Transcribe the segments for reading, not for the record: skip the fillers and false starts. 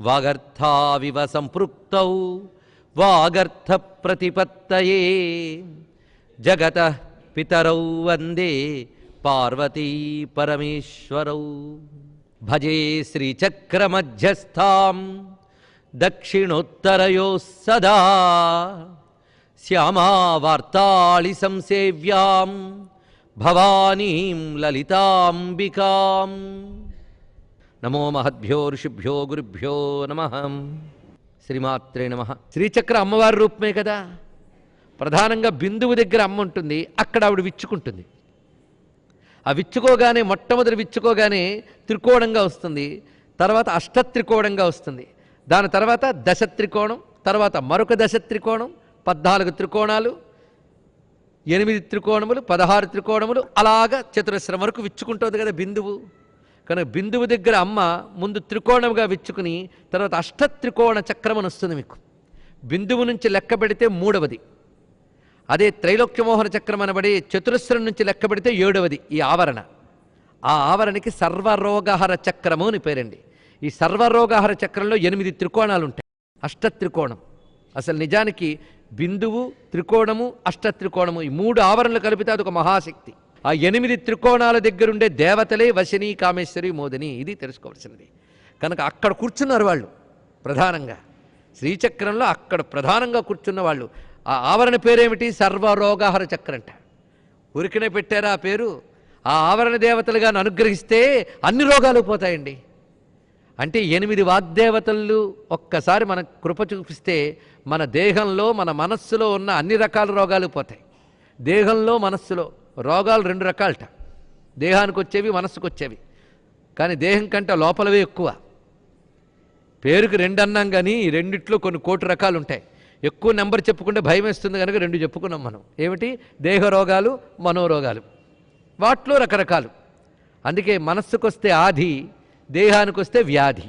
వాగర్థావివ సంపృక్తౌ వాగర్థ ప్రతిపత్తయే జగతః పితరౌ వందే పార్వతీ పరమేశ్వరౌ. భజే శ్రీచక్రమధ్యస్థాం దక్షిణోత్తరయోః సదా శ్యామావార్తాళి సంసేవ్యాం భవానీం లలితాంబికాం. నమో మహద్భ్యో ఋషిభ్యో గురుభ్యో నమః. శ్రీమాత్రే నమః. శ్రీచక్ర అమ్మవారి రూపమే కదా. ప్రధానంగా బిందువు దగ్గర అమ్మ ఉంటుంది, అక్కడ ఆవిడ విచ్చుకుంటుంది. ఆ విచ్చుకోగానే మొట్టమొదటి విచ్చుకోగానే త్రికోణంగా వస్తుంది, తర్వాత అష్టత్రికోణంగా వస్తుంది, దాని తర్వాత దశ త్రికోణం, తర్వాత మరొక దశ త్రికోణం, 14 త్రికోణాలు, 8 త్రికోణములు, 16 త్రికోణములు, అలాగా చతురస్రం వరకు విచ్చుకుంటుంది కదా బిందువు. కనుక బిందువు దగ్గర అమ్మ ముందు త్రికోణముగా విచ్చుకుని తర్వాత అష్టత్రికోణ చక్రం అని వస్తుంది మీకు. బిందువు నుంచి లెక్క పెడితే 3వది. అదే త్రైలోక్యమోహన చక్రం అనబడి చతురస్రం నుంచి లెక్క పెడితే 7వది ఈ ఆవరణ. ఆ ఆవరణకి సర్వరోగహర చక్రము అని పేరండి. ఈ సర్వరోగహర చక్రంలో 8 త్రికోణాలు ఉంటాయి. అష్టత్రికోణం అసలు నిజానికి బిందువు, త్రికోణము, అష్టత్రికోణము ఈ 3 ఆవరణలు కలిపితే అదొక మహాశక్తి. ఆ 8 త్రికోణాల దగ్గరుండే దేవతలే వశిని, కామేశ్వరి, మోదిని. ఇది తెలుసుకోవాల్సినది. కనుక అక్కడ కూర్చున్నారు వాళ్ళు ప్రధానంగా. శ్రీచక్రంలో అక్కడ ప్రధానంగా కూర్చున్న వాళ్ళు. ఆ ఆవరణ పేరేమిటి? సర్వరోగహర చక్రంట. ఊరికనే పెట్టారా ఆ పేరు? ఆ ఆవరణ దేవతలుగా అనుగ్రహిస్తే అన్ని రోగాలు పోతాయండి. అంటే 8 వాగ్దేవతలు ఒక్కసారి మన కృప చూపిస్తే మన దేహంలో, మన మనస్సులో ఉన్న అన్ని రకాల రోగాలు పోతాయి. దేహంలో, మనస్సులో రోగాలు 2 రకాలట. దేహానికి వచ్చేవి, మనస్సుకు వచ్చేవి. కానీ దేహం కంటే లోపలవే ఎక్కువ. పేరుకి 2 అన్నాం కానీ రెండిట్లో కొన్ని కోటి రకాలు ఉంటాయి. ఎక్కువ నెంబర్ చెప్పుకుంటే భయం వేస్తుంది కనుక 2 చెప్పుకున్నాం మనం. ఏమిటి? దేహ రోగాలు, మనోరోగాలు. వాటిలో రకరకాలు. అందుకే మనస్సుకు వస్తే ఆది, దేహానికి వస్తే వ్యాధి.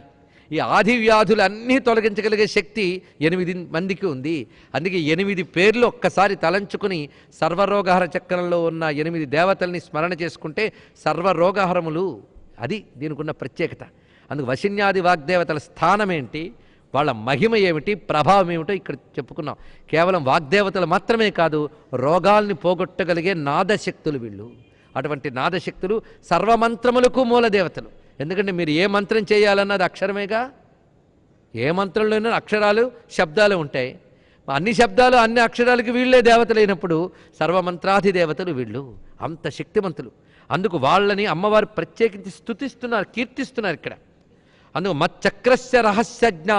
ఈ ఆది వ్యాధులన్నీ తొలగించగలిగే శక్తి 8 మందికి ఉంది. అందుకే 8 పేర్లు ఒక్కసారి తలంచుకుని సర్వరోగహర చక్రంలో ఉన్న 8 దేవతల్ని స్మరణ చేసుకుంటే సర్వరోగహరములు. అది దీనికి ఉన్న ప్రత్యేకత. అందుకు వశిన్యాది వాగ్దేవతల స్థానం ఏంటి, వాళ్ళ మహిమ ఏమిటి, ప్రభావం ఏమిటో ఇక్కడ చెప్పుకున్నాం. కేవలం వాగ్దేవతలు మాత్రమే కాదు, రోగాల్ని పోగొట్టగలిగే నాదశక్తులు వీళ్ళు. అటువంటి నాదశక్తులు సర్వమంత్రములకు మూలదేవతలు. ఎందుకంటే మీరు ఏ మంత్రం చేయాలన్నది అక్షరమేగా. ఏ మంత్రంలోనూ అక్షరాలు, శబ్దాలు ఉంటాయి. అన్ని శబ్దాలు, అన్ని అక్షరాలకి వీళ్ళే దేవతలైనప్పుడు సర్వమంత్రాధి దేవతలు వీళ్ళు. అంత శక్తిమంతులు. అందుకు వాళ్ళని అమ్మవారు ప్రత్యేకించి స్తుతిస్తున్నారు, కీర్తిస్తున్నారు ఇక్కడ. అందుకు మచ్చక్రస్య రహస్యజ్ఞా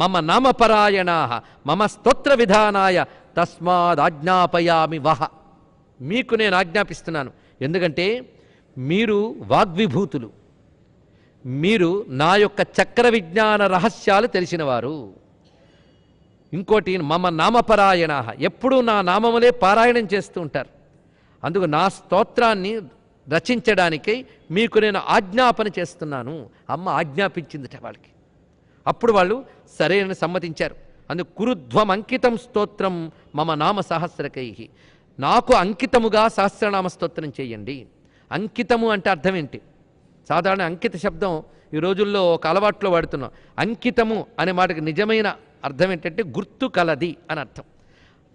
మమ నామపరాయణా మమ స్తోత్ర విధానాయ తస్మాదాజ్ఞాపయామి వహ. మీకు నేను ఆజ్ఞాపిస్తున్నాను. ఎందుకంటే మీరు వాగ్విభూతులు, మీరు నా యొక్క చక్ర విజ్ఞాన రహస్యాలు తెలిసినవారు. ఇంకోటి మమ నామపరాయణ, ఎప్పుడూ నా నామములే పారాయణం చేస్తూ ఉంటారు. అందుకు నా స్తోత్రాన్ని రచించడానికై మీకు నేను ఆజ్ఞాపన చేస్తున్నాను. అమ్మ ఆజ్ఞాపించిందిట వాళ్ళకి. అప్పుడు వాళ్ళు సరైన సమ్మతించారు. అందుకు కురుధ్వం అంకితం స్తోత్రం మమ నామ సహస్రకై, నాకు అంకితముగా సహస్రనామ స్తోత్రం చేయండి. అంకితము అంటే అర్థం ఏంటి? సాధారణ అంకిత శబ్దం ఈ రోజుల్లో ఒక అలవాట్లో వాడుతున్నాం. అంకితము అనే మాటకి నిజమైన అర్థం ఏంటంటే గుర్తు కలది అని అర్థం.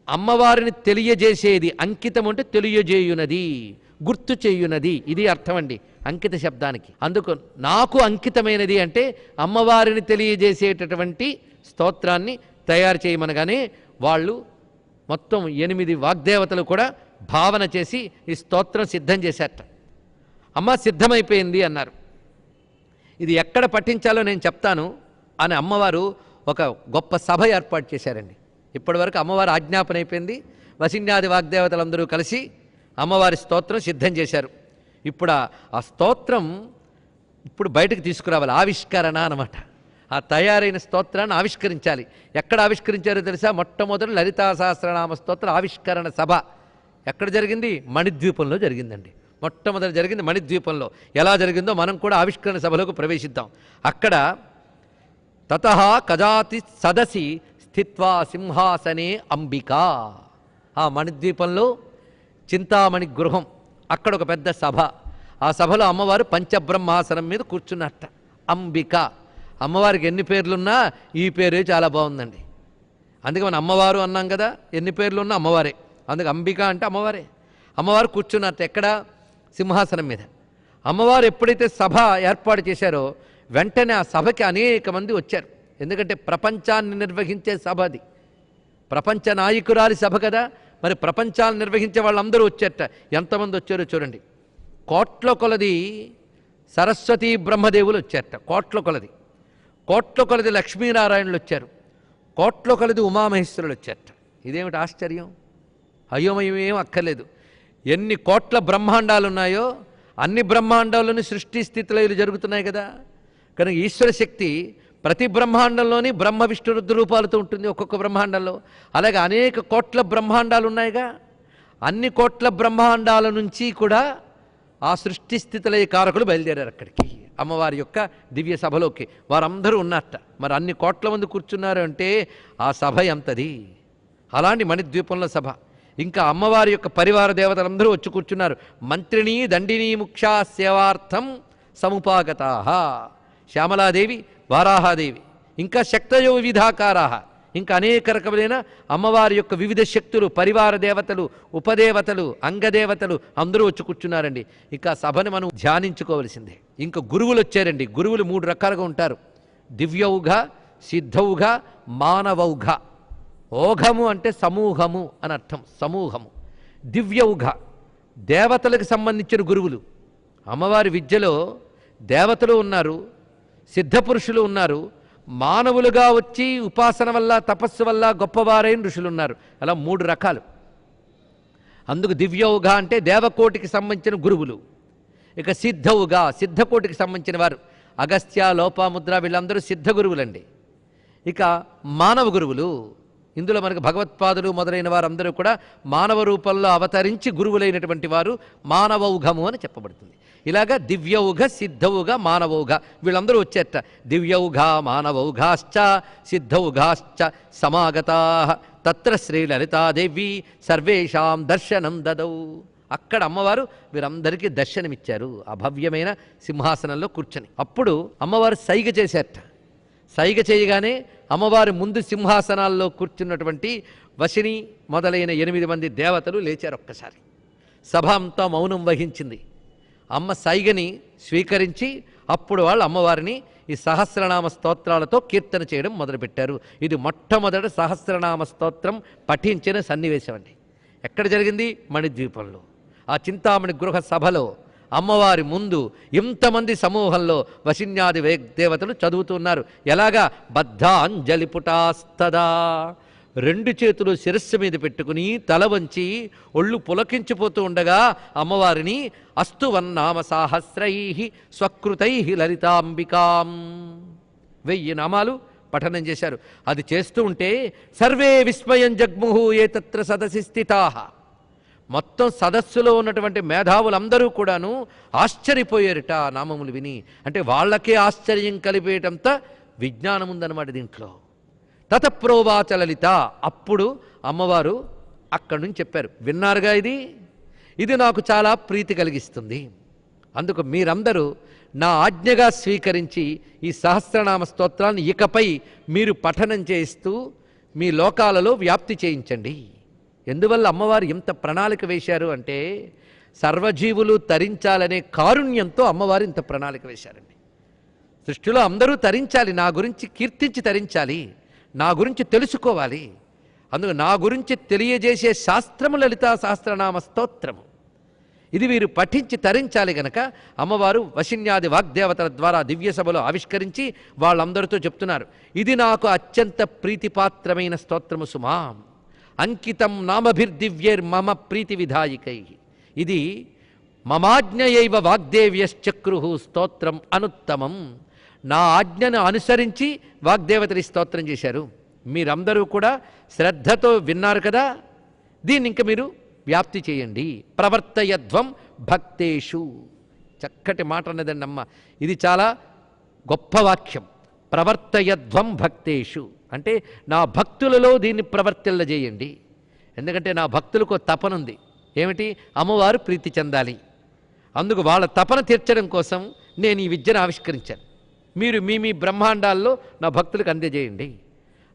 అమ్మవారిని తెలియజేసేది. అంకితం అంటే తెలియజేయునది, గుర్తు చేయునది. ఇది అర్థం అండి అంకిత శబ్దానికి. అందుకు నాకు అంకితమైనది అంటే అమ్మవారిని తెలియజేసేటటువంటి స్తోత్రాన్ని తయారు చేయమనగానే వాళ్ళు మొత్తం 8 వాగ్దేవతలు కూడా భావన చేసి ఈ స్తోత్రం సిద్ధం చేశారట. అమ్మ సిద్ధమైపోయింది అన్నారు. ఇది ఎక్కడ పఠించాలో నేను చెప్తాను అని అమ్మవారు ఒక గొప్ప సభ ఏర్పాటు చేశారండి. ఇప్పటివరకు అమ్మవారు ఆజ్ఞాపన అయిపోయింది. వశిన్యాది వాగ్దేవతలందరూ కలిసి అమ్మవారి స్తోత్రం సిద్ధం చేశారు. ఇప్పుడు ఆ స్తోత్రం ఇప్పుడు బయటకు తీసుకురావాలి. ఆవిష్కరణ అన్నమాట. ఆ తయారైన స్తోత్రాన్ని ఆవిష్కరించాలి. ఎక్కడ ఆవిష్కరించారో తెలుసా? మొట్టమొదటి లలితా సహస్రనామ స్తోత్ర ఆవిష్కరణ సభ ఎక్కడ జరిగింది? మణిద్వీపంలో జరిగిందండి. మొట్టమొదటి జరిగింది మణిద్వీపంలో. ఎలా జరిగిందో మనం కూడా ఆవిష్కరణ సభలోకి ప్రవేశిద్దాం. అక్కడ తతః కజాతి సదసి స్థిత్వా సింహాసనే అంబికా. ఆ మణిద్వీపంలో చింతామణి గృహం, అక్కడ ఒక పెద్ద సభ. ఆ సభలో అమ్మవారు పంచబ్రహ్మాసనం మీద కూర్చున్నట్ట. అంబిక అమ్మవారికి ఎన్ని పేర్లున్నా ఈ పేరే చాలా బాగుందండి. అందుకే మనం అమ్మవారు అన్నాం కదా, ఎన్ని పేర్లున్నా అమ్మవారే. అందుకే అంబిక అంటే అమ్మవారే. అమ్మవారు కూర్చున్నట్టు ఎక్కడ? సింహాసనం మీద. అమ్మవారు ఎప్పుడైతే సభ ఏర్పాటు చేశారో వెంటనే ఆ సభకి అనేక మంది వచ్చారు. ఎందుకంటే ప్రపంచాన్ని నిర్వహించే సభ అది, ప్రపంచ నాయకురాలి సభ కదా. మరి ప్రపంచాన్ని నిర్వహించే వాళ్ళందరూ వచ్చారట. ఎంతమంది వచ్చారో చూడండి. కోట్ల కొలది సరస్వతీ బ్రహ్మదేవులు వచ్చారట, కోట్ల కొలది. కోట్ల కొలది లక్ష్మీనారాయణులు వచ్చారు, కోట్ల కొలది ఉమామహేశ్వరులు వచ్చారట. ఇదేమిటి ఆశ్చర్యం! అయోమయం ఏం అక్కర్లేదు. ఎన్ని కోట్ల బ్రహ్మాండాలు ఉన్నాయో అన్ని బ్రహ్మాండాల్లోని సృష్టి స్థితిలయలు జరుగుతున్నాయి కదా. కనుక ఈశ్వర శక్తి ప్రతి బ్రహ్మాండంలోని బ్రహ్మ విష్ణు రుద్ర రూపాలతో ఉంటుంది ఒక్కొక్క బ్రహ్మాండంలో. అలాగే అనేక కోట్ల బ్రహ్మాండాలు ఉన్నాయిగా. అన్ని కోట్ల బ్రహ్మాండాల నుంచి కూడా ఆ సృష్టి స్థితిలయ కారకులు బయలుదేరారు అక్కడికి, అమ్మవారి యొక్క దివ్య సభలోకి. వారందరూ ఉన్నట్ట. మరి అన్ని కోట్ల మంది కూర్చున్నారు అంటే ఆ సభ ఎంతది! అలాంటి మణిద్వీపంలో సభ. ఇంకా అమ్మవారి యొక్క పరివార దేవతలందరూ వచ్చి కూర్చున్నారు. మంత్రిణీ దండినీ ముఖ్యా సేవార్థం సముపాగతా. శ్యామలాదేవి, వారాహాదేవి, ఇంకా శక్తయో వివిధాకారా, ఇంకా అనేక రకములైన అమ్మవారి యొక్క వివిధ శక్తులు, పరివార దేవతలు, ఉపదేవతలు, అంగదేవతలు అందరూ వచ్చి కూర్చున్నారండి. ఇంకా సభను మనం ధ్యానించుకోవలసిందే. ఇంకా గురువులు వచ్చారండి. గురువులు 3 రకాలుగా ఉంటారు: దివ్యౌఘ, సిద్ధౌఘ, మానవౌఘ. ఓఘము అంటే సమూహము అని అర్థం, సమూహము. దివ్యౌఘ దేవతలకు సంబంధించిన గురువులు. అమ్మవారి విద్యలో దేవతలు ఉన్నారు, సిద్ధపురుషులు ఉన్నారు, మానవులుగా వచ్చి ఉపాసన వల్ల తపస్సు వల్ల గొప్పవారైన ఋషులు ఉన్నారు. అలా 3 రకాలు. అందుకు దివ్యౌఘ అంటే దేవకోటికి సంబంధించిన గురువులు. ఇక సిద్ధౌఘ సిద్ధకోటికి సంబంధించిన వారు. అగస్త్య, లోపాముద్ర వీళ్ళందరూ సిద్ధ గురువులండి. ఇక మానవ గురువులు, ఇందులో మనకు భగవత్పాదులు మొదలైన వారందరూ కూడా మానవ రూపంలో అవతరించి గురువులైనటువంటి వారు మానవౌఘము అని చెప్పబడుతుంది. ఇలాగా దివ్యౌఘ, సిద్ధౌఘ, మానవౌఘ వీళ్ళందరూ వచ్చేట. దివ్యౌఘ మానవౌఘాశ్చ సిద్ధౌఘాశ్చ సమాగతా తత్ర శ్రీ లలితాదేవి సర్వేషాం దర్శనం దదౌ. అక్కడ అమ్మవారు వీరందరికీ దర్శనమిచ్చారు ఆ భవ్యమైన సింహాసనంలో కూర్చొని. అప్పుడు అమ్మవారు సైగ చేశారట. సైగ చేయగానే అమ్మవారి ముందు సింహాసనాల్లో కూర్చున్నటువంటి వశిని మొదలైన 8 మంది దేవతలు లేచారు. ఒక్కసారి సభ అంతా మౌనం వహించింది. అమ్మ సైగని స్వీకరించి అప్పుడు వాళ్ళు అమ్మవారిని ఈ సహస్రనామ స్తోత్రాలతో కీర్తన చేయడం మొదలుపెట్టారు. ఇది మొట్టమొదటి సహస్రనామ స్తోత్రం పఠించిన సన్నివేశం అండి. ఎక్కడ జరిగింది? మణిద్వీపంలో. ఆ చింతామణి గృహ సభలో అమ్మవారి ముందు ఇంతమంది సమూహంలో వశిన్యాది దేవతలు చదువుతున్నారు. ఎలాగా? బద్ధాంజలి పుటాస్తదా, 2 చేతులు శిరస్సు మీద పెట్టుకుని తల వంచి ఒళ్ళు పులకించిపోతూ ఉండగా అమ్మవారిని అస్తువన్నామ సాహస్రై స్వకృతై లలితాంబికాం 1000 నామాలు పఠనం చేశారు. అది చేస్తూ ఉంటే సర్వే విస్మయం జగ్ముహు ఏతత్ర సదసి స్థితాః, మొత్తం సదస్సులో ఉన్నటువంటి మేధావులందరూ కూడాను ఆశ్చర్యపోయారట ఆ నామములు విని. అంటే వాళ్ళకే ఆశ్చర్యం కలిపేటంత విజ్ఞానం ఉందన్నమాట దీంట్లో. తతప్రోవాచ లలిత, అప్పుడు అమ్మవారు అక్కడి నుంచి చెప్పారు, విన్నారుగా ఇది నాకు చాలా ప్రీతి కలిగిస్తుంది. అందుకు మీరందరూ నా ఆజ్ఞగా స్వీకరించి ఈ సహస్రనామ స్తోత్రాన్ని ఇకపై మీరు పఠనం చేస్తూ మీ లోకాలలో వ్యాప్తి చేయించండి. ఎందువల్ల అమ్మవారు ఇంత ప్రణాళిక వేశారు అంటే సర్వజీవులు తరించాలనే కారుణ్యంతో అమ్మవారు ఇంత ప్రణాళిక వేశారండి. సృష్టిలో అందరూ తరించాలి, నా గురించి కీర్తించి తరించాలి, నా గురించి తెలుసుకోవాలి. అందుకు నా గురించి తెలియజేసే శాస్త్రము లలితా సహస్రనామ స్తోత్రము. ఇది వీరు పఠించి తరించాలి గనక అమ్మవారు వశిన్యాది వాగ్దేవతల ద్వారా దివ్య సభలో ఆవిష్కరించి వాళ్ళందరితో చెప్తున్నారు, ఇది నాకు అత్యంత ప్రీతిపాత్రమైన స్తోత్రము సుమా, అంకితం నామభిర్దివ్యైర్మమ ప్రీతి విధాయికై. ఇది మమాజ్ఞయైవ వాగ్దేవ్యశ్చక్రుహు స్తోత్రం అనుత్తమం. నా ఆజ్ఞను అనుసరించి వాగ్దేవతలు స్తోత్రం చేశారు. మీరందరూ కూడా శ్రద్ధతో విన్నారు కదా, దీన్ని ఇంక మీరు వ్యాప్తి చేయండి. ప్రవర్తయధ్వం భక్తేషు. చక్కటి మాట అన్నదండి అమ్మ. ఇది చాలా గొప్ప వాక్యం. ప్రవర్తయధ్వం భక్తేషు అంటే నా భక్తులలో దీన్ని ప్రవర్తిల్లజేయండి. ఎందుకంటే నా భక్తులకు తపనుంది. ఏమిటి? అమ్మవారు ప్రీతి చెందాలి. అందుకు వాళ్ళ తపన తీర్చడం కోసం నేను ఈ విద్యను ఆవిష్కరించాను. మీరు మీ మీ బ్రహ్మాండాల్లో నా భక్తులకు అందజేయండి.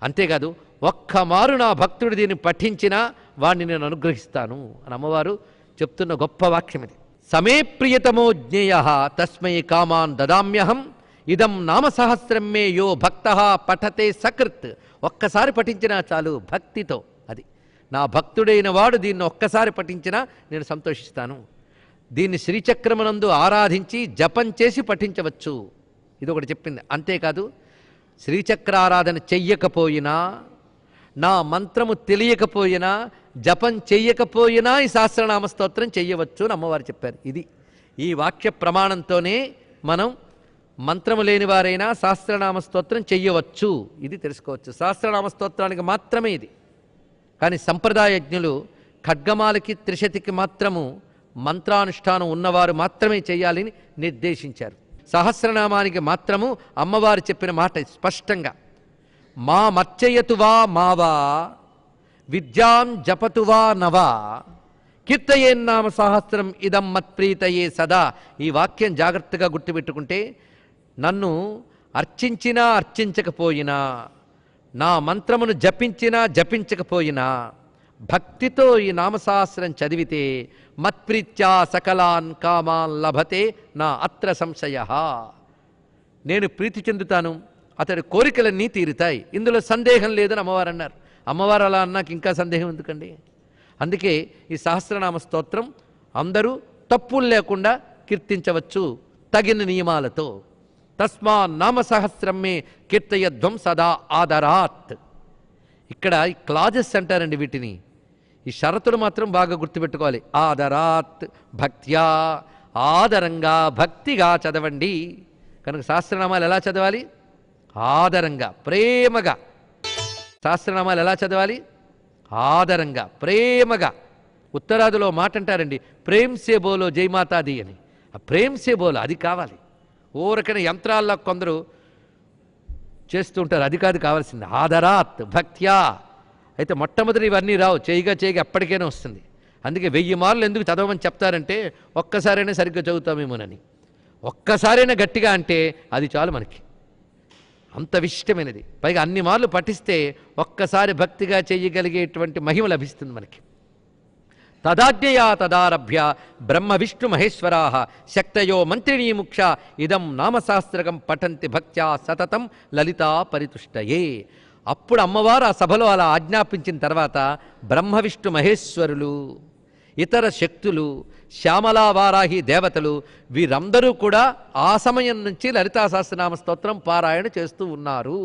అంతేకాదు ఒక్క మారు నా భక్తుడు దీన్ని పఠించినా వాడిని నేను అనుగ్రహిస్తాను అని అమ్మవారు చెప్తున్న గొప్ప వాక్యం ఇది. సమే ప్రియతమో జ్ఞేయ తస్మై కామాన్ దదామ్యహం ఇదం నామసహస్రం మే యో భక్త పఠతే సకృత్. ఒక్కసారి పఠించినా చాలు భక్తితో, అది నా భక్తుడైన వాడు దీన్ని ఒక్కసారి పఠించినా నేను సంతోషిస్తాను. దీన్ని శ్రీచక్రమునందు ఆరాధించి జపం చేసి పఠించవచ్చు, ఇదొకటి చెప్పింది. అంతేకాదు శ్రీచక్రారాధన చెయ్యకపోయినా, నా మంత్రము తెలియకపోయినా, జపం చెయ్యకపోయినా ఈ సహస్రనామ స్తోత్రం చెయ్యవచ్చు అని అమ్మవారు చెప్పారు. ఇది ఈ వాక్య ప్రమాణంతోనే మనం మంత్రము లేని వారైనా సహస్రనామ స్తోత్రం చెయ్యవచ్చు, ఇది తెలుసుకోవచ్చు. సహస్రనామ స్తోత్రానికి మాత్రమే ఇది. కానీ సంప్రదాయజ్ఞులు ఖడ్గమాలకి త్రిశతికి మాత్రము మంత్రానుష్ఠానం ఉన్నవారు మాత్రమే చేయాలని నిర్దేశించారు. సహస్రనామానికి మాత్రము అమ్మవారు చెప్పిన మాట స్పష్టంగా, మా మర్చయతు వా మావా విద్యాం జపతు వా నవా కీర్తయేన్నామ సహస్రం ఇదం మత్ప్రీతయే సదా. ఈ వాక్యం జాగ్రత్తగా గుర్తుపెట్టుకుంటే నన్ను అర్చించినా అర్చించకపోయినా, నా మంత్రమును జపించినా జపించకపోయినా, భక్తితో ఈ నామసహస్రం చదివితే మత్ప్రీత్యా సకలాన్ కామాన్ లభతే నా అత్ర సంశయ. నేను ప్రీతి చెందుతాను, అతడి కోరికలన్నీ తీరుతాయి, ఇందులో సందేహం లేదని అమ్మవారు అన్నారు. అమ్మవారు అలా అన్నాక ఇంకా సందేహం ఎందుకండి? అందుకే ఈ సహస్రనామ స్తోత్రం అందరూ తప్పులు లేకుండా కీర్తించవచ్చు తగిన నియమాలతో. తస్మా నామ సహస్రం మే కీర్తయధ్వం సదా ఆదరాత్. ఇక్కడ ఈ క్లాజెస్ అంటారండి వీటిని, ఈ షరతులు మాత్రం బాగా గుర్తుపెట్టుకోవాలి. ఆదరాత్, భక్త్యా, ఆదరంగా భక్తిగా చదవండి. కనుక సహస్రనామాలు ఎలా చదవాలి? ఆదరంగా ప్రేమగా. సహస్రనామాలు ఎలా చదవాలి? ఆదరంగా ప్రేమగా. ఉత్తరాదిలో మాట అంటారండి, ప్రేమ్ సే బోలో జయమాతాది అని. ఆ ప్రేమ్ సే బోలో అది కావాలి. ఊరకన యంత్రాల్లో కొందరు చేస్తూ ఉంటారు, అది కాదు కావాల్సింది. ఆదరాత్ భక్త్యా. అయితే మొట్టమొదటి ఇవన్నీ రావు, చేయగా ఎప్పటికైనా వస్తుంది. అందుకే 1000 మార్లు ఎందుకు చదవమని చెప్తారంటే ఒక్కసారైనా సరిగ్గా చదువుతామేమోనని. ఒక్కసారైనా గట్టిగా అంటే అది చాలు మనకి, అంత విశిష్టమైనది. పైగా అన్ని మార్లు పఠిస్తే ఒక్కసారి భక్తిగా చేయగలిగేటువంటి మహిమ లభిస్తుంది మనకి. తదాజ్ఞయా తదారభ్య బ్రహ్మ విష్ణు మహేశ్వరా శక్తయో మంత్రిణీ ముక్ష ఇదం నామశాస్త్రకం పఠంతి భక్త్యా సతతం లలితా పరితుష్టయే. అప్పుడు అమ్మవారు ఆ సభలో అలా ఆజ్ఞాపించిన తర్వాత బ్రహ్మ విష్ణు మహేశ్వరులు, ఇతర శక్తులు, శ్యామలా వారాహి దేవతలు వీరందరూ కూడా ఆ సమయం నుంచి లలితా సహస్రనామ స్తోత్రం పారాయణ చేస్తూ ఉన్నారు.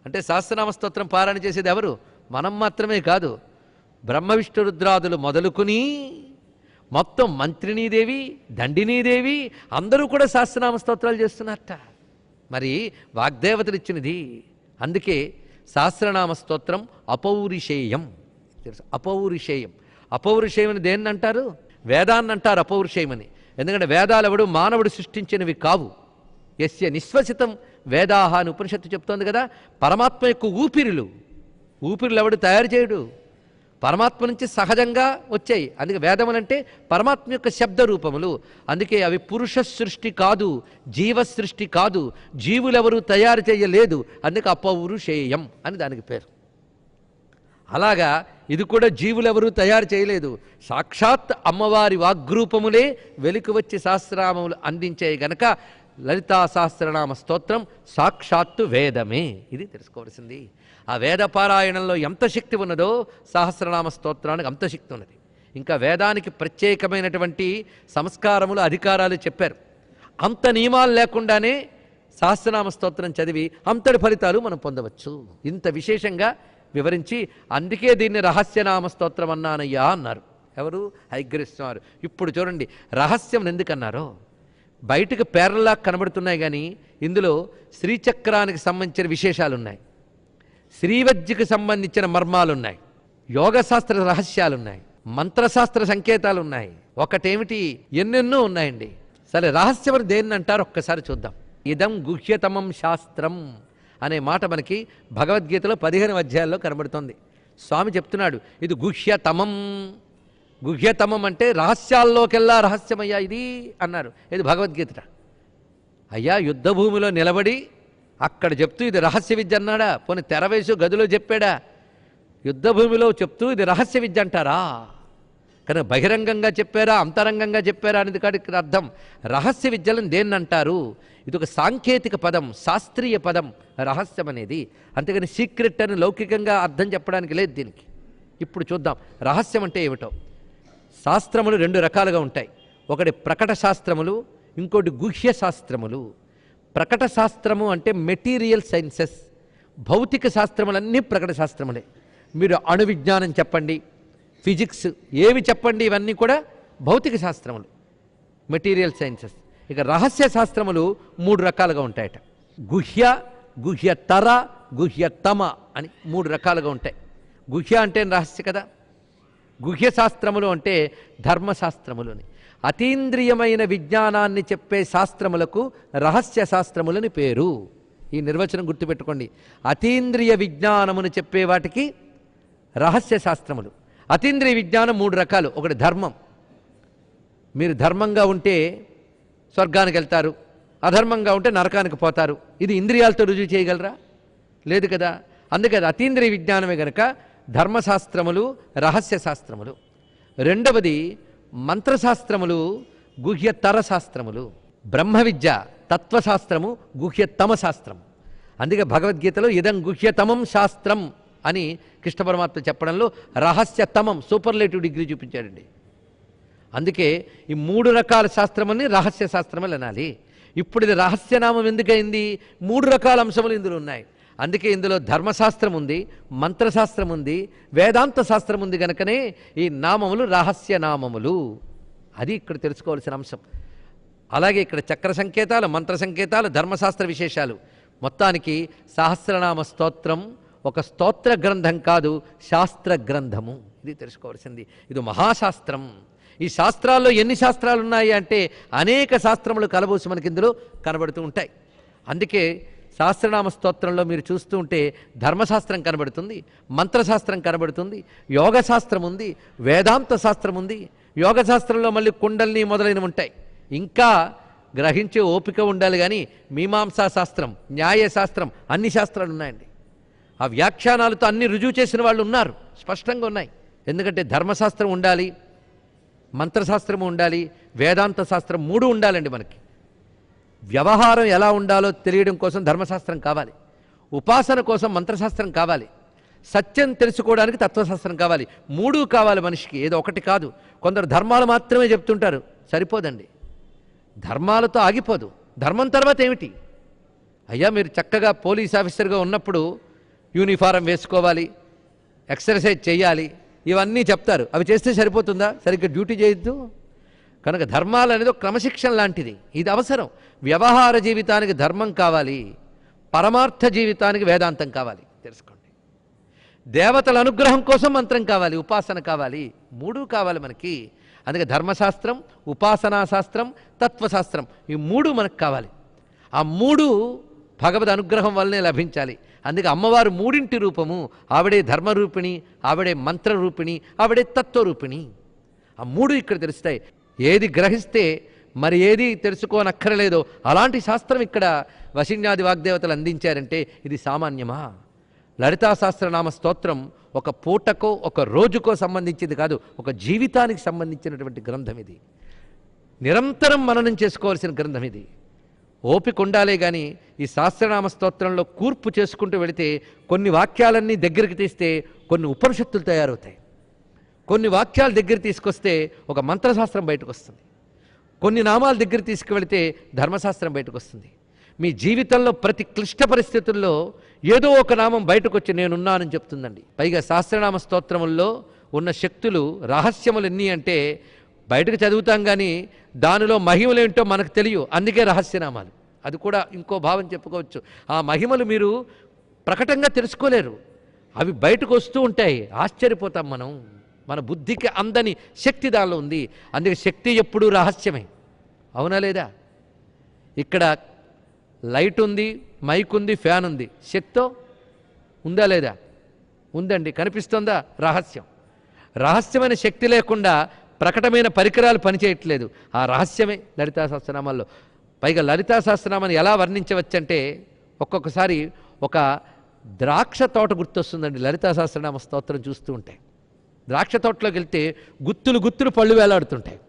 అంటే సహస్రనామ స్తోత్రం పారాయణ చేసేది ఎవరు? మనం మాత్రమే కాదు, బ్రహ్మ విష్ణు రుద్రాదులు మొదలుకుని మొత్తం మంత్రినీదేవి, దండినీదేవి అందరూ కూడా సహస్రనామ స్తోత్రాలు చేస్తున్నారట. మరి వాగ్దేవతలు ఇచ్చినది. అందుకే సహస్రనామ స్తోత్రం అపౌరుషేయం. అపౌరుషేయం, అపౌరుషేయం అని దేన్ని అంటారు? వేదాన్ని అంటారు అపౌరుషేయమని. ఎందుకంటే వేదాలు ఎవడు మానవుడు సృష్టించినవి కావు. యస్య నిశ్వసితం వేదాహ అని ఉపనిషత్తు చెప్తోంది కదా. పరమాత్మ యొక్క ఊపిరులు ఎవడు తయారు చేయడు, పరమాత్మ నుంచి సహజంగా వచ్చాయి. అందుకే వేదములంటే పరమాత్మ యొక్క శబ్ద రూపములు. అందుకే అవి పురుష సృష్టి కాదు, జీవ సృష్టి కాదు, జీవులెవరూ తయారు చేయలేదు. అందుకే అపౌరుషేయం అని దానికి పేరు. అలాగా ఇది కూడా జీవులెవరూ తయారు చేయలేదు, సాక్షాత్ అమ్మవారి వాగ్రూపములే వెలికి వచ్చి సహస్రనామములు అందించాయి గనక లలితా సహస్రనామ స్తోత్రం సాక్షాత్తు వేదమే. ఇది తెలుసుకోవాల్సింది. ఆ వేద పారాయణంలో ఎంత శక్తి ఉన్నదో సహస్రనామ స్తోత్రానికి అంత శక్తి ఉన్నది. ఇంకా వేదానికి ప్రత్యేకమైనటువంటి సంస్కారములు, అధికారాలు చెప్పారు. అంత నియమాలు లేకుండానే సహస్రనామ స్తోత్రం చదివి అంతటి ఫలితాలు మనం పొందవచ్చు. ఇంత విశేషంగా వివరించి అందుకే దీన్ని రహస్యనామ స్తోత్రం అన్నానయ్యా అన్నారు. ఎవరు? హయగ్రీష్వారు. ఇప్పుడు చూడండి రహస్యం ఎందుకన్నారో. బయటకు పేర్లలా కనబడుతున్నాయి కానీ ఇందులో శ్రీచక్రానికి సంబంధించిన విశేషాలున్నాయి, శ్రీవజ్జికి సంబంధించిన మర్మాలున్నాయి, యోగశాస్త్ర రహస్యాలున్నాయి, మంత్రశాస్త్ర సంకేతాలున్నాయి. ఒకటేమిటి, ఎన్నెన్నో ఉన్నాయండి. సరే రహస్యం దేన్ని అంటారు ఒక్కసారి చూద్దాం. ఇదం గుహ్యతమం శాస్త్రం అనే మాట మనకి భగవద్గీతలో 15 అధ్యాయాల్లో కనబడుతోంది. స్వామి చెప్తున్నాడు ఇది గుహ్యతమం. గుహ్యతమం అంటే రహస్యాల్లోకెల్లా రహస్యమయ్యా ఇది అన్నారు. ఇది భగవద్గీత. అయ్యా యుద్ధభూమిలో నిలబడి అక్కడ చెప్తూ ఇది రహస్య విద్య అన్నాడా? పోనీ తెరవేసు గదిలో చెప్పాడా? యుద్ధభూమిలో చెప్తూ ఇది రహస్య విద్య అంటారా? కానీ బహిరంగంగా చెప్పారా అంతరంగంగా చెప్పారా అనేది కాదు ఇక్కడ అర్థం. రహస్య విద్యలను దేన్ని అంటారు? ఇది ఒక సాంకేతిక పదం, శాస్త్రీయ పదం రహస్యం అనేది. అంతేగాని సీక్రెట్ అని లౌకికంగా అర్థం చెప్పడానికి లేదు దీనికి. ఇప్పుడు చూద్దాం రహస్యం అంటే ఏమిటో. శాస్త్రములు రెండు రకాలుగా ఉంటాయి. ఒకటి ప్రకట శాస్త్రములు, ఇంకోటి గుహ్య శాస్త్రములు. ప్రకట శాస్త్రము అంటే మెటీరియల్ సైన్సెస్, భౌతిక శాస్త్రములన్నీ ప్రకట శాస్త్రములే. మీరు అణు విజ్ఞానం చెప్పండి, ఫిజిక్స్ ఏవి చెప్పండి, ఇవన్నీ కూడా భౌతిక శాస్త్రములు, మెటీరియల్ సైన్సెస్. ఇక రహస్య శాస్త్రములు మూడు రకాలుగా ఉంటాయట. గుహ్య, గుహ్యతర, గుహ్యతమ అని మూడు రకాలుగా ఉంటాయి. గుహ్య అంటే రహస్య కదా. గుహ్య శాస్త్రములు అంటే ధర్మశాస్త్రములు అని. అతీంద్రియమైన విజ్ఞానాన్ని చెప్పే శాస్త్రములకు రహస్య శాస్త్రములని పేరు. ఈ నిర్వచనం గుర్తుపెట్టుకోండి. అతీంద్రియ విజ్ఞానమును చెప్పే వాటికి రహస్య శాస్త్రములు. అతీంద్రియ విజ్ఞానం మూడు రకాలు. ఒకటి ధర్మం. మీరు ధర్మంగా ఉంటే స్వర్గానికి వెళ్తారు, అధర్మంగా ఉంటే నరకానికి పోతారు. ఇది ఇంద్రియాలతో రుజువు చేయగలరా? లేదు కదా. అందుకే అది అతీంద్రియ విజ్ఞానమే గనక ధర్మశాస్త్రములు, రహస్య శాస్త్రములు. రెండవది మంత్రశాస్త్రములు, గుహ్యతర శాస్త్రములు. బ్రహ్మ విద్య తత్వశాస్త్రము, గుహ్యతమ శాస్త్రం. అందుకే భగవద్గీతలో ఇదం గుహ్యతమం శాస్త్రం అని కృష్ణ పరమాత్మ చెప్పడంలో రహస్యతమం సూపర్లేటివ్ డిగ్రీ చూపించాడండి. అందుకే ఈ మూడు రకాల శాస్త్రమని రహస్య శాస్త్రములు అనాలి. ఇప్పుడు ఇది రహస్యనామం ఎందుకైంది? మూడు రకాల అంశములు ఇందులో ఉన్నాయి. అందుకే ఇందులో ధర్మశాస్త్రం ఉంది, మంత్రశాస్త్రం ఉంది, వేదాంత శాస్త్రం ఉంది. కనుకనే ఈ నామములు రహస్యనామములు. అది ఇక్కడ తెలుసుకోవాల్సిన అంశం. అలాగే ఇక్కడ చక్ర సంకేతాలు, మంత్ర సంకేతాలు, ధర్మశాస్త్ర విశేషాలు. మొత్తానికి సహస్రనామ స్తోత్రం ఒక స్తోత్ర గ్రంథం కాదు, శాస్త్ర గ్రంథము. ఇది తెలుసుకోవాల్సింది. ఇది మహాశాస్త్రం. ఈ శాస్త్రాల్లో ఎన్ని శాస్త్రాలు ఉన్నాయి అంటే అనేక శాస్త్రములు కలబోసి మనకి ఇందులో కనబడుతూ ఉంటాయి. అందుకే సహస్రనామ స్తోత్రంలో మీరు చూస్తూ ఉంటే ధర్మశాస్త్రం కనబడుతుంది, మంత్రశాస్త్రం కనబడుతుంది, యోగశాస్త్రం ఉంది, వేదాంత శాస్త్రం ఉంది. యోగశాస్త్రంలో మళ్ళీ కుండల్ని మొదలైనవి ఉంటాయి. ఇంకా గ్రహించే ఓపిక ఉండాలి. కానీ మీమాంసా శాస్త్రం, న్యాయశాస్త్రం, అన్ని శాస్త్రాలు ఉన్నాయండి. ఆ వ్యాఖ్యానాలతో అన్ని రుజువు చేసిన వాళ్ళు ఉన్నారు, స్పష్టంగా ఉన్నాయి. ఎందుకంటే ధర్మశాస్త్రం ఉండాలి, మంత్రశాస్త్రము ఉండాలి, వేదాంత శాస్త్రం మూడు ఉండాలండి. మనకి వ్యవహారం ఎలా ఉండాలో తెలియడం కోసం ధర్మశాస్త్రం కావాలి, ఉపాసన కోసం మంత్రశాస్త్రం కావాలి, సత్యం తెలుసుకోవడానికి తత్వశాస్త్రం కావాలి. మూడు కావాలి మనిషికి, ఏదో ఒకటి కాదు. కొందరు ధర్మాలు మాత్రమే చెప్తుంటారు, సరిపోదండి. ధర్మాలతో ఆగిపోదు. ధర్మం తర్వాత ఏమిటి? అయ్యా మీరు చక్కగా పోలీస్ ఆఫీసర్గా ఉన్నప్పుడు యూనిఫారం వేసుకోవాలి, ఎక్సర్సైజ్ చేయాలి, ఇవన్నీ చెప్తారు. అవి చేస్తే సరిపోతుందా? సరిగ్గా డ్యూటీ చేయొద్దు. కనుక ధర్మాలు అనేది ఒక క్రమశిక్షణ లాంటిది. ఇది అవసరం. వ్యవహార జీవితానికి ధర్మం కావాలి, పరమార్థ జీవితానికి వేదాంతం కావాలి. తెలుసుకోండి. దేవతల అనుగ్రహం కోసం మంత్రం కావాలి, ఉపాసన కావాలి, మూడు కావాలి మనకి. అందుకే ధర్మశాస్త్రం, ఉపాసనా శాస్త్రం, తత్వశాస్త్రం, ఈ మూడు మనకు కావాలి. ఆ మూడు భగవద్ అనుగ్రహం వల్లనే లభించాలి. అందుకే అమ్మవారు మూడింటి రూపము. ఆవిడే ధర్మరూపిణి, ఆవిడే మంత్రరూపిణి, ఆవిడే తత్వరూపిణి. ఆ మూడు ఇక్కడ తెలుస్తాయి. ఏది గ్రహిస్తే మరి ఏది తెలుసుకోనక్కరలేదో అలాంటి శాస్త్రం ఇక్కడ వశిన్యాది వాగ్దేవతలు అందించారంటే ఇది సామాన్యమా? లలితా సహస్రనామ స్తోత్రం ఒక పూటకో ఒక రోజుకో సంబంధించింది కాదు, ఒక జీవితానికి సంబంధించినటువంటి గ్రంథం ఇది. నిరంతరం మననం చేసుకోవాల్సిన గ్రంథం ఇది. ఓపిక ఉండాలే కానీ ఈ సహస్రనామ స్తోత్రంలో కూర్పు చేసుకుంటూ వెళితే కొన్ని వాక్యాలన్నీ దగ్గరికి తీస్తే కొన్ని ఉపనిషత్తులు తయారవుతాయి. కొన్ని వాక్యాలు దగ్గర తీసుకొస్తే ఒక మంత్రశాస్త్రం బయటకు వస్తుంది. కొన్ని నామాలు దగ్గర తీసుకువెళితే ధర్మశాస్త్రం బయటకు వస్తుంది. మీ జీవితంలో ప్రతి క్లిష్ట పరిస్థితుల్లో ఏదో ఒక నామం బయటకు వచ్చి నేనున్నానని చెప్తుందండి. పైగా సహస్రనామ స్తోత్రముల్లో ఉన్న శక్తులు, రహస్యములు ఎన్ని అంటే బయటకు చదువుతాం కానీ దానిలో మహిమలేంటో మనకు తెలియవు. అందుకే రహస్యనామాలు. అది కూడా ఇంకో భావం చెప్పుకోవచ్చు. ఆ మహిమలు మీరు ప్రకటంగా తెలుసుకోలేరు, అవి బయటకు వస్తూ ఉంటాయి. ఆశ్చర్యపోతాం మనం. మన బుద్ధికి అందని శక్తి దానిలో ఉంది. అందుకే శక్తి ఎప్పుడూ రహస్యమే. అవునా లేదా? ఇక్కడ లైట్ ఉంది, మైక్ ఉంది, ఫ్యాన్ ఉంది. శక్తో ఉందా లేదా? ఉందండి. కనిపిస్తుందా? రహస్యం. రహస్యమైన శక్తి లేకుండా ప్రకటమైన పరికరాలు పనిచేయట్లేదు. ఆ రహస్యమే లలితా సహస్రనామాల్లో. పైగా లలితా సహస్రనామాన్ని ఎలా వర్ణించవచ్చంటే ఒక్కొక్కసారి ఒక ద్రాక్ష తోట గుర్తొస్తుందండి లలితా సహస్రనామ స్తోత్రం చూస్తూ ఉంటే. ద్రాక్ష తోటలోకి వెళ్తే గుత్తులు గుత్తులు పళ్ళు వేలాడుతుంటాయి.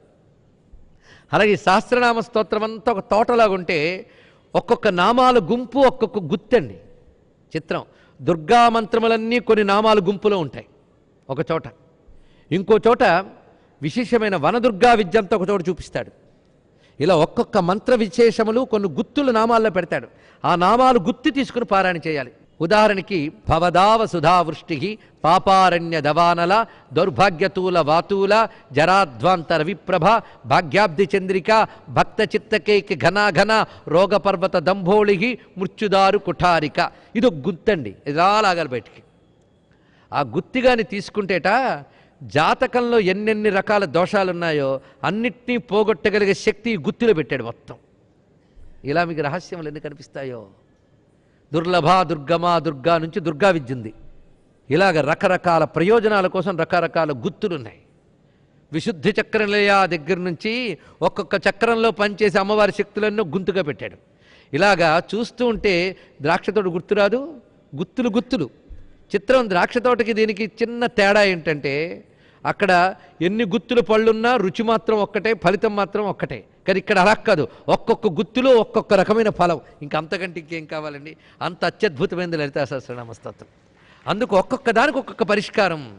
అలాగే సహస్రనామ స్తోత్రం అంతా ఒక తోటలాగా ఉంటే ఒక్కొక్క నామాల గుంపు ఒక్కొక్క గుత్తండి. చిత్రం, దుర్గా మంత్రములన్నీ కొన్ని నామాల గుంపులో ఉంటాయి ఒక చోట. ఇంకో చోట విశేషమైన వనదుర్గా విద్య అంతా ఒక చోట చూపిస్తాడు. ఇలా ఒక్కొక్క మంత్ర విశేషములు కొన్ని గుత్తులు నామాల్లో పెడతాడు. ఆ నామాలు గుర్తు తీసుకుని పారాయణ చేయాలి. ఉదాహరణకి భవదావ సుధావృష్టి, పాపారణ్య దవానల, దౌర్భాగ్యతూల వాతూల, జరాధ్వాంతర విప్రభ, భాగ్యాబ్ది చంద్రిక, భక్త చిత్తకేకి ఘనాఘన, రోగపర్వత దంభోళి, మృత్యుదారు కుఠారిక. ఇది ఒక గుత్తండి. ఇలా లాగాలి బయటికి. ఆ గుత్తిగాని తీసుకుంటేట జాతకంలో ఎన్నెన్ని రకాల దోషాలున్నాయో అన్నిటినీ పోగొట్టగలిగే శక్తి గుత్తిలో పెట్టాడు మొత్తం. ఇలా మీకు రహస్యములు ఎన్ని కనిపిస్తాయో. దుర్లభ, దుర్గమా, దుర్గా నుంచి దుర్గా విద్య ఉంది. ఇలాగ రకరకాల ప్రయోజనాల కోసం రకరకాల గుర్తులున్నాయి. విశుద్ధి చక్రలయ దగ్గర నుంచి ఒక్కొక్క చక్రంలో పనిచేసే అమ్మవారి శక్తులన్నో గుంతుగా పెట్టాడు. ఇలాగా చూస్తూ ఉంటే ద్రాక్షతోట గుర్తురాదు, గుత్తులు గుత్తులు. చిత్రం, ద్రాక్షతోటకి దీనికి చిన్న తేడా ఏంటంటే అక్కడ ఎన్ని గుత్తులు పళ్ళున్నా రుచి మాత్రం ఒక్కటే, ఫలితం మాత్రం ఒక్కటే. కానీ ఇక్కడ అలా కాదు, ఒక్కొక్క గుత్తులో ఒక్కొక్క రకమైన ఫలం. ఇంకా అంతకంటే ఇంకేం కావాలండి? అంత అత్యద్భుతమైనది లలితా సహస్రనామ స్తోత్రం. అందుకు ఒక్కొక్క దానికి ఒక్కొక్క పరిష్కారం.